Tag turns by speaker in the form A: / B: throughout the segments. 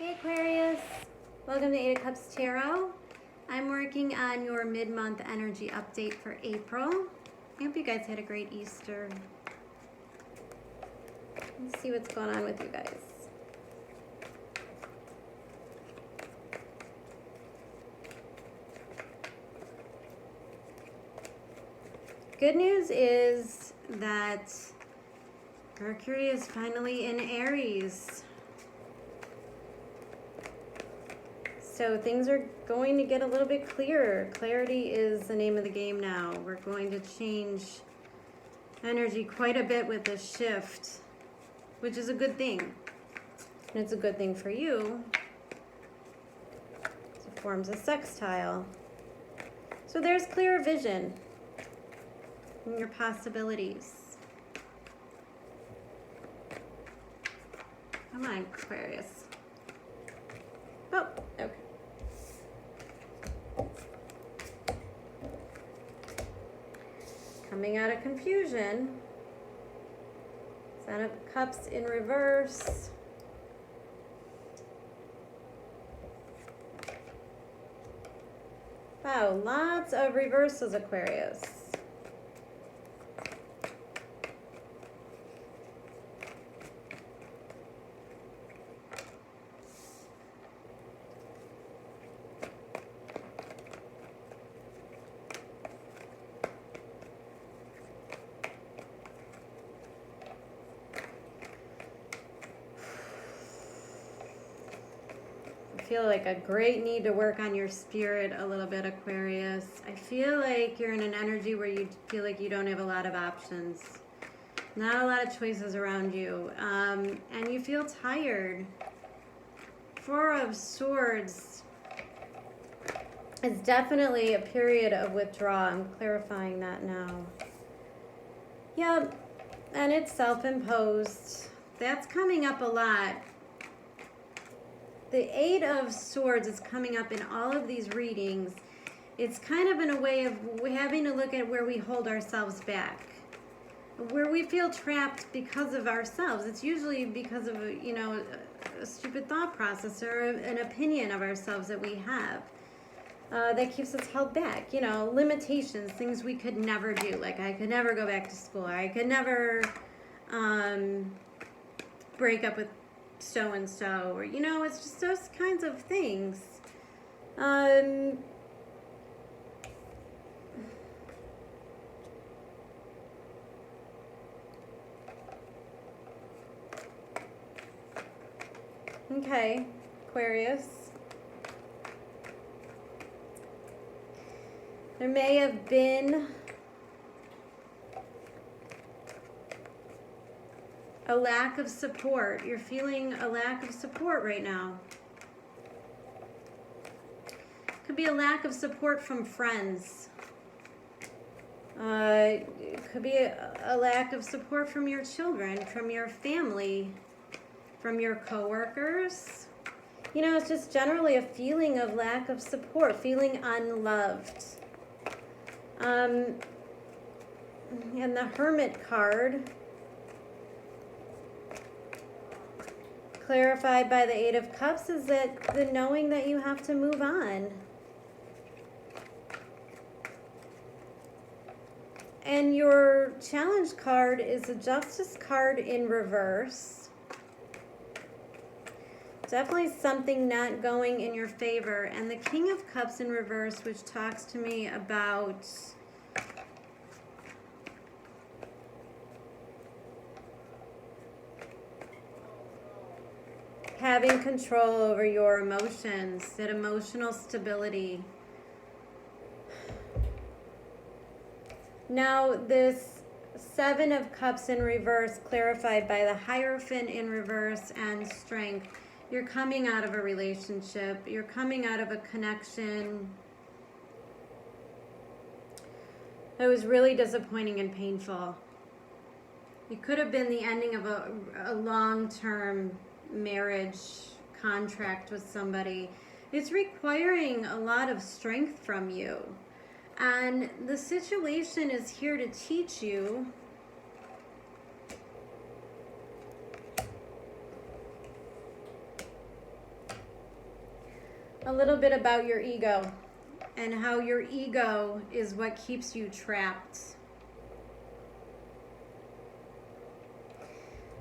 A: Hey Aquarius, welcome to 8 of Cups Tarot. I'm working on your mid-month energy update for April. I hope you guys had a great Easter. Let's see what's going on with you guys. Good news is that Mercury is finally in Aries. So things are going to get a little bit clearer. Clarity is the name of the game now. We're going to change energy quite a bit with this shift, which is a good thing. And it's a good thing for you. It forms a sextile. So there's clearer vision in your possibilities. Come on, Aquarius. Oh, okay. Coming out of confusion. Ten of Cups in reverse. Wow, lots of reversals, Aquarius. Feel like a great need to work on your spirit a little bit, Aquarius. I feel like you're in an energy where you feel like you don't have a lot of options. Not a lot of choices around you. And you feel tired. Four of Swords is definitely a period of withdrawal. I'm clarifying that now. Yep. And it's self-imposed. That's coming up a lot. The Eight of Swords is coming up in all of these readings. It's kind of in a way of having to look at where we hold ourselves back, where we feel trapped because of ourselves. It's usually because of a stupid thought process or an opinion of ourselves that we have that keeps us held back. Limitations, things we could never do. Like I could never go back to school. I could never break up with so-and-so, or it's just those kinds of things. Okay, Aquarius. There may have been a lack of support. You're feeling a lack of support right now. Could be a lack of support from friends. It could be a lack of support from your children, from your family, from your coworkers. It's just generally a feeling of lack of support, feeling unloved. And the Hermit card, clarified by the Eight of Cups, is that the knowing that you have to move on. And your challenge card is a Justice card in reverse. Definitely something not going in your favor. And the King of Cups in reverse, which talks to me about having control over your emotions, that emotional stability. Now, this Seven of Cups in reverse, clarified by the Hierophant in reverse and Strength. You're coming out of a relationship. You're coming out of a connection that was really disappointing and painful. It could have been the ending of a long-term marriage contract with somebody. It's requiring a lot of strength from you. And the situation is here to teach you a little bit about your ego and how your ego is what keeps you trapped.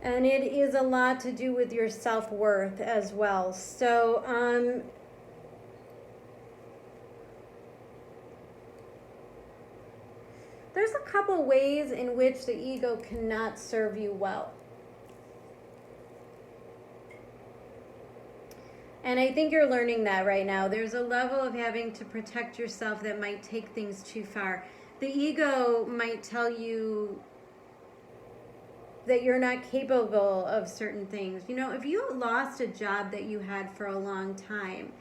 A: And it is a lot to do with your self-worth as well. So, there's a couple ways in which the ego cannot serve you well. And I think you're learning that right now. There's a level of having to protect yourself that might take things too far. The ego might tell you that you're not capable of certain things. You know, if you lost a job that you had for a long time,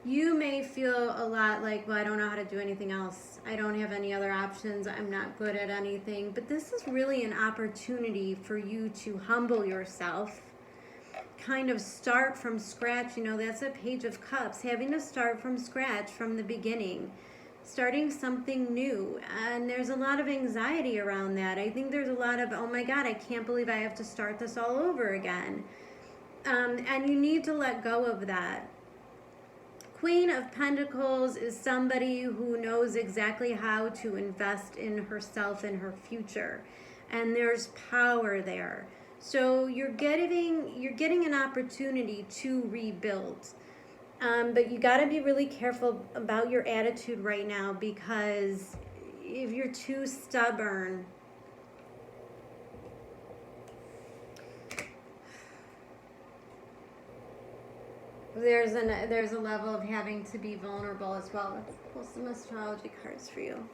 A: you may feel a lot like, well, I don't know how to do anything else. I don't have any other options. I'm not good at anything. But this is really an opportunity for you to humble yourself, kind of start from scratch. You know, that's a Page of Cups, having to start from scratch from the beginning, starting something new. And there's a lot of anxiety around that. I think there's a lot of, oh my God, I can't believe I have to start this all over again. And you need to let go of that. Queen of Pentacles is somebody who knows exactly how to invest in herself and her future. And there's power there. So you're getting an opportunity to rebuild. But you got to be really careful about your attitude right now, because if you're too stubborn, there's a level of having to be vulnerable as well. Let's pull some astrology cards for you.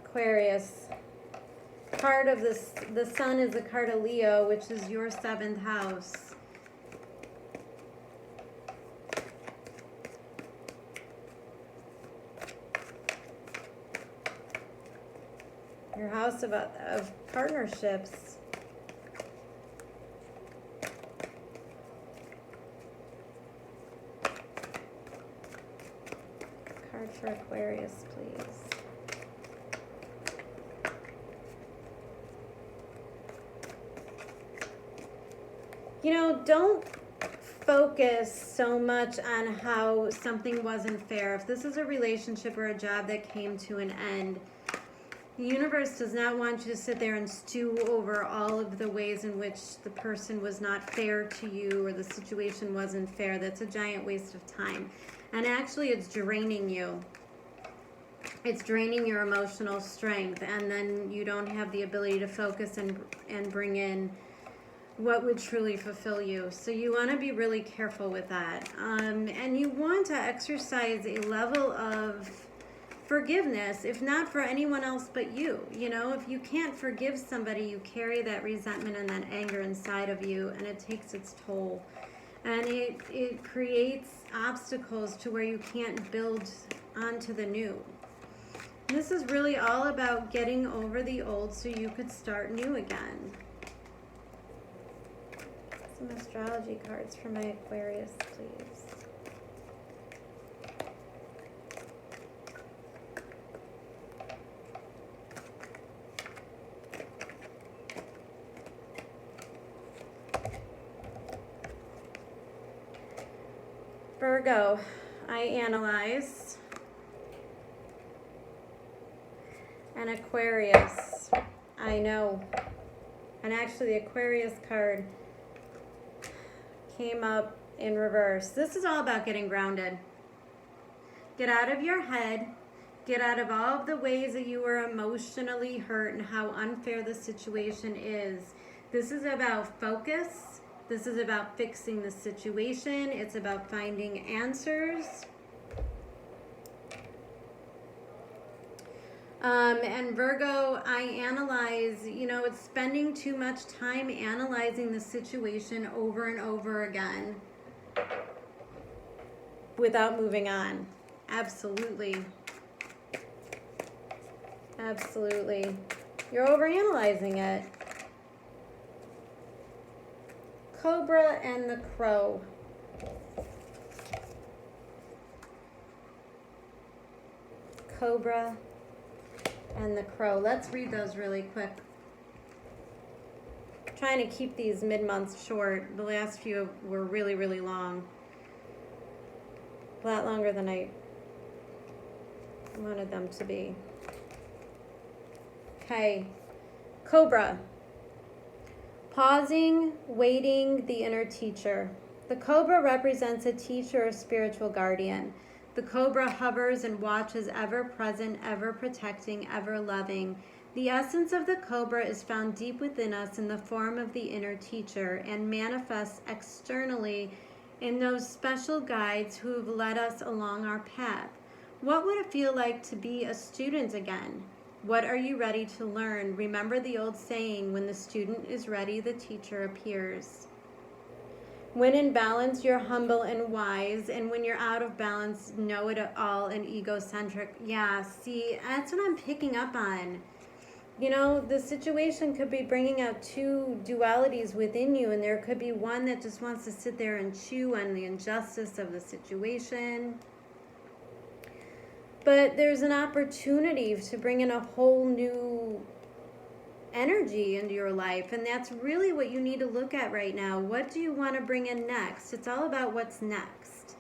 A: Aquarius. Card of the sun is a card of Leo, which is your 7th house. Your house of partnerships. Card for Aquarius, please. You know, don't focus so much on how something wasn't fair. If this is a relationship or a job that came to an end, the universe does not want you to sit there and stew over all of the ways in which the person was not fair to you or the situation wasn't fair. That's a giant waste of time. And actually, it's draining you. It's draining your emotional strength, and then you don't have the ability to focus and bring in what would truly fulfill you. So you want to be really careful with that. And you want to exercise a level of forgiveness, if not for anyone else but you. You know, if you can't forgive somebody, you carry that resentment and that anger inside of you, and it takes its toll. And it creates obstacles to where you can't build onto the new. This is really all about getting over the old so you could start new again. Some astrology cards for my Aquarius, please. Virgo, I analyze. And Aquarius, I know. And actually the Aquarius card came up in reverse. This is all about getting grounded. Get out of your head. Get out of all of the ways that you were emotionally hurt and how unfair the situation is. This is about focus. This is about fixing the situation. It's about finding answers. And Virgo, I analyze, you know, it's spending too much time analyzing the situation over and over again without moving on. Absolutely. Absolutely. You're overanalyzing it. Cobra and the Crow. Cobra and the Crow. Let's read those really quick. I'm trying to keep these mid-months short. The last few were really, really long. A lot longer than I wanted them to be. Okay. Cobra. Pausing, waiting, the inner teacher. The cobra represents a teacher or spiritual guardian. The cobra hovers and watches, ever present, ever protecting, ever loving. The essence of the cobra is found deep within us in the form of the inner teacher and manifests externally in those special guides who have led us along our path. What would it feel like to be a student again? What are you ready to learn? Remember the old saying, when the student is ready, the teacher appears. When in balance, you're humble and wise, and when you're out of balance, know it all and egocentric. Yeah, see, that's what I'm picking up on. You know, the situation could be bringing out two dualities within you, and there could be one that just wants to sit there and chew on the injustice of the situation. But there's an opportunity to bring in a whole new energy into your life, and that's really what you need to look at right now. What do you want to bring in next? It's all about what's next.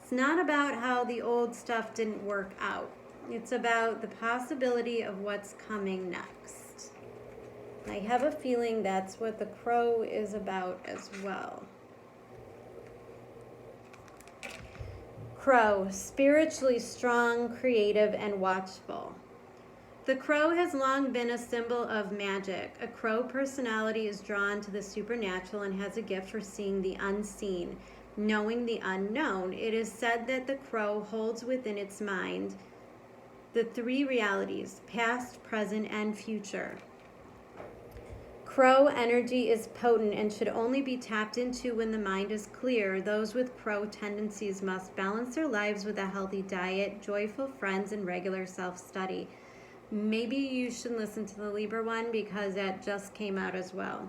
A: It's not about how the old stuff didn't work out. It's about the possibility of what's coming next. I have a feeling that's what the Crow is about as well. Crow, spiritually strong, creative, and watchful. The crow has long been a symbol of magic. A crow personality is drawn to the supernatural and has a gift for seeing the unseen, knowing the unknown. It is said that the crow holds within its mind the three realities, past, present, and future. Crow energy is potent and should only be tapped into when the mind is clear. Those with crow tendencies must balance their lives with a healthy diet, joyful friends, and regular self-study. Maybe you should listen to the Libra one because that just came out as well.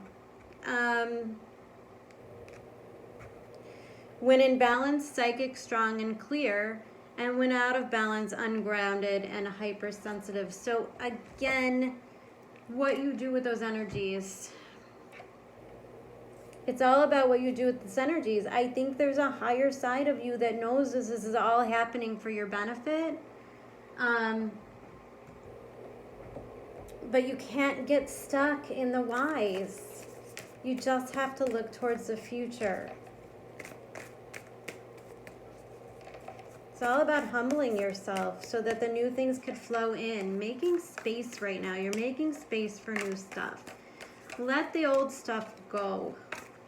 A: When in balance, psychic, strong, and clear, and when out of balance, ungrounded and hypersensitive. So again, what you do with those energies. It's all about what you do with these energies. I think there's a higher side of you that knows this is all happening for your benefit. But you can't get stuck in the whys. You just have to look towards the future. It's all about humbling yourself so that the new things could flow in. Making space right now. You're making space for new stuff. Let the old stuff go.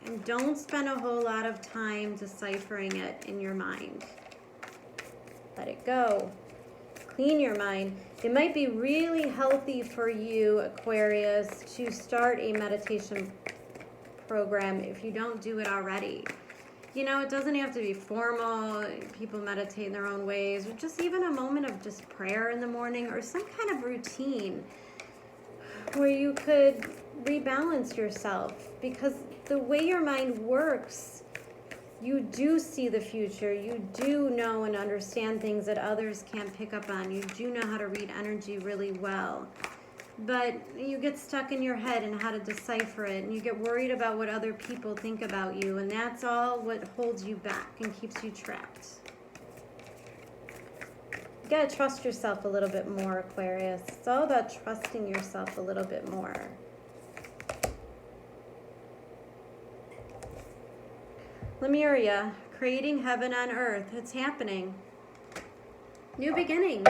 A: And don't spend a whole lot of time deciphering it in your mind. Let it go. Clean your mind. It might be really healthy for you, Aquarius, to start a meditation program if you don't do it already. You know, it doesn't have to be formal. People meditate in their own ways. Or just even a moment of just prayer in the morning or some kind of routine where you could rebalance yourself. Because the way your mind works, you do see the future. You do know and understand things that others can't pick up on. You do know how to read energy really well. But you get stuck in your head and how to decipher it, and you get worried about what other people think about you, and that's all what holds you back and keeps you trapped. You gotta trust yourself a little bit more, Aquarius. It's all about trusting yourself a little bit more. Lemuria, creating heaven on earth. It's happening. New beginnings.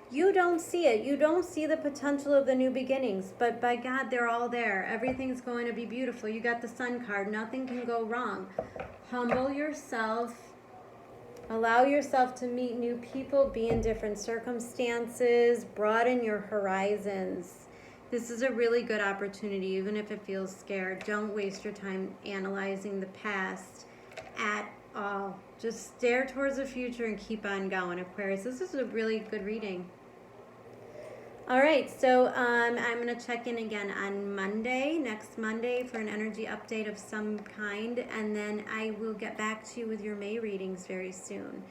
A: You don't see it. You don't see the potential of the new beginnings. But by God, they're all there. Everything's going to be beautiful. You got the Sun card. Nothing can go wrong. Humble yourself. Allow yourself to meet new people. Be in different circumstances. Broaden your horizons. This is a really good opportunity, even if it feels scared. Don't waste your time analyzing the past at all. Just stare towards the future and keep on going, Aquarius. This is a really good reading. All right, so I'm going to check in again on Monday, next Monday, for an energy update of some kind, and then I will get back to you with your May readings very soon.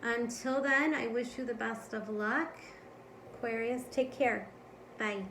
A: Until then, I wish you the best of luck, Aquarius. Take care. Bye.